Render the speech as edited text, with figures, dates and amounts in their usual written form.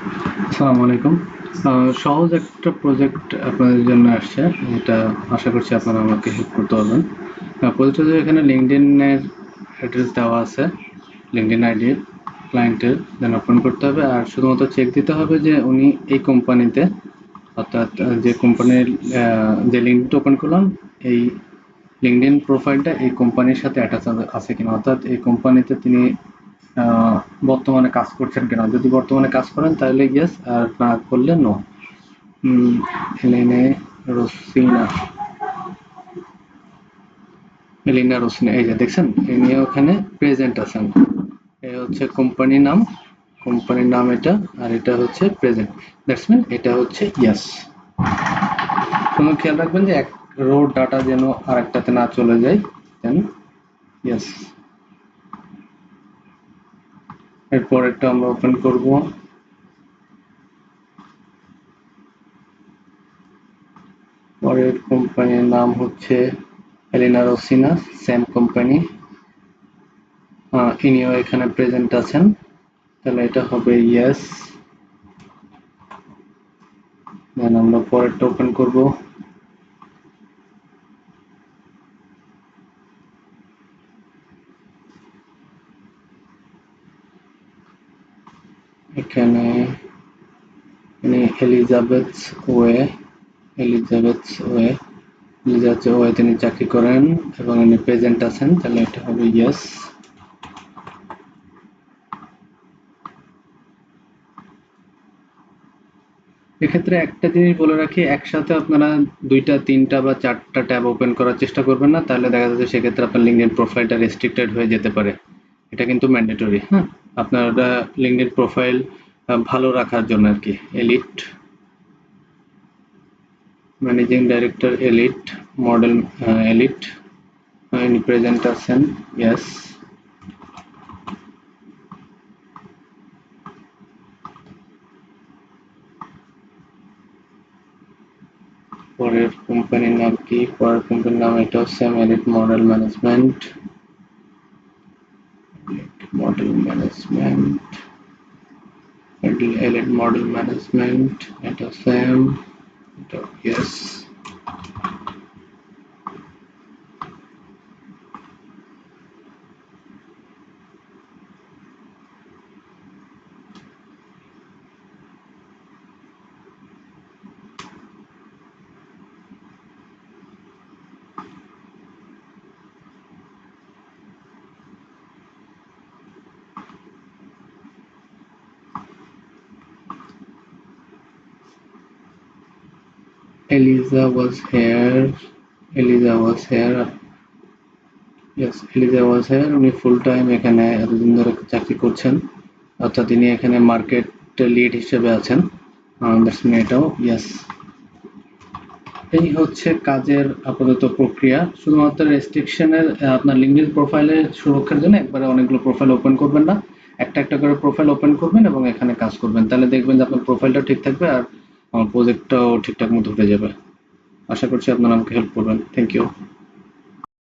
আসসালামু আলাইকুম। সহজ একটা প্রজেক্ট আপনাদের জন্য আসছে। এটা আশা করছি আপনারা আমাকে হেল্প করতে পারবেন। প্রজেক্টটা এখানে LinkedIn এর অ্যাড্রেস দেওয়া আছে, LinkedIn আইডি ক্লায়েন্টের, দেন ওপেন করতে হবে আর শুধুমাত্র চেক দিতে হবে যে উনি এই কোম্পানিতে, অর্থাৎ যে কোম্পানির যে লিঙ্কটা ওপেন করলাম, এই LinkedIn প্রোফাইলটা এই কোম্পানির সাথে অ্যাটাচ আছে কিনা, অর্থাৎ এই কোম্পানিতে তিনি বর্তমানে কাজ করছেন কিনা। যদি বর্তমানে কাজ করেন তাহলে ইয়েস, আর না করলে নো। এলিনে রোসিনা, এলিনা রোসিনা, এই যে দেখছেন ইনি ওখানে প্রেজেন্ট আছেন। এই হচ্ছে কোম্পানির নাম এটা, আর এটা হচ্ছে প্রেজেন্ট। দ্যাটস মিন এটা হচ্ছে ইয়েস। কোনো খেয়াল রাখবেন যে এক রো ডাটা যেন আরেকটাতে না চলে যায়। দেন ইয়েস। এরপর এটা আমরা ওপেন করব। পরের কোম্পানির নাম হচ্ছে এলিনা রোসিনা, সেম কোম্পানি। ইনিও এখানে প্রেজেন্ট আছেন, তাহলে এটা হবে ইয়েস। দেন আমরা পরেরটা ওপেন করব। এখানে এলিজাবেথ ওয়ে, তিনি চাকরি করেন এবং ইনি প্রেজেন্ট আছেন, তাহলে এটা হবে ইয়েস। এক্ষেত্রে একটা জিনিস বলে রাখি, একসাথে আপনারা 2টা 3টা বা 4টা ট্যাব ওপেন করার চেষ্টা করবেন না, তাহলে দেখা যাচ্ছে সেক্ষেত্রে আপনার লিঙ্কডইন প্রোফাইলটা রেস্ট্রিক্টেড হয়ে যেতে পারে। এটা কিন্তু ম্যান্ডেটরি। হ্যাঁ, আপনার লিঙ্কডইন প্রোফাইল ভালো রাখার জন্য আর কি। Elite managing director, elite model, elite ইনি প্রেজেন্ট আছেন, ইয়েস। পরের কোম্পানির নাম কি? পরের কোম্পানির নাম এটা হচ্ছে elite model management, elite model management, এটা সেম, এটা yes. Eliza was here. Yes, Eliza was here. উনি ফুল টাইম এখানে এতদিন ধরে চাকরি করছেন, অর্থাৎ তিনি এখানে মার্কেট লিড হিসেবে আছেন। এটাও ইয়েস। এই হচ্ছে কাজের আপাতত প্রক্রিয়া। শুধুমাত্র রেস্ট্রিকশনের আপনার লিঙ্কডইন প্রোফাইলের সুরক্ষার জন্য একবারে অনেকগুলো প্রোফাইল ওপেন করবেন না, একটা একটা করে প্রোফাইল ওপেন করবেন এবং এখানে কাজ করবেন, তাহলে দেখবেন যে আপনার প্রোফাইলটা ঠিক থাকবে আর প্রজেক্টটাও ঠিকঠাক মতো হয়ে যাবে। আশা করছি আপনারা আমাকে হেল্প করবেন। Thank you.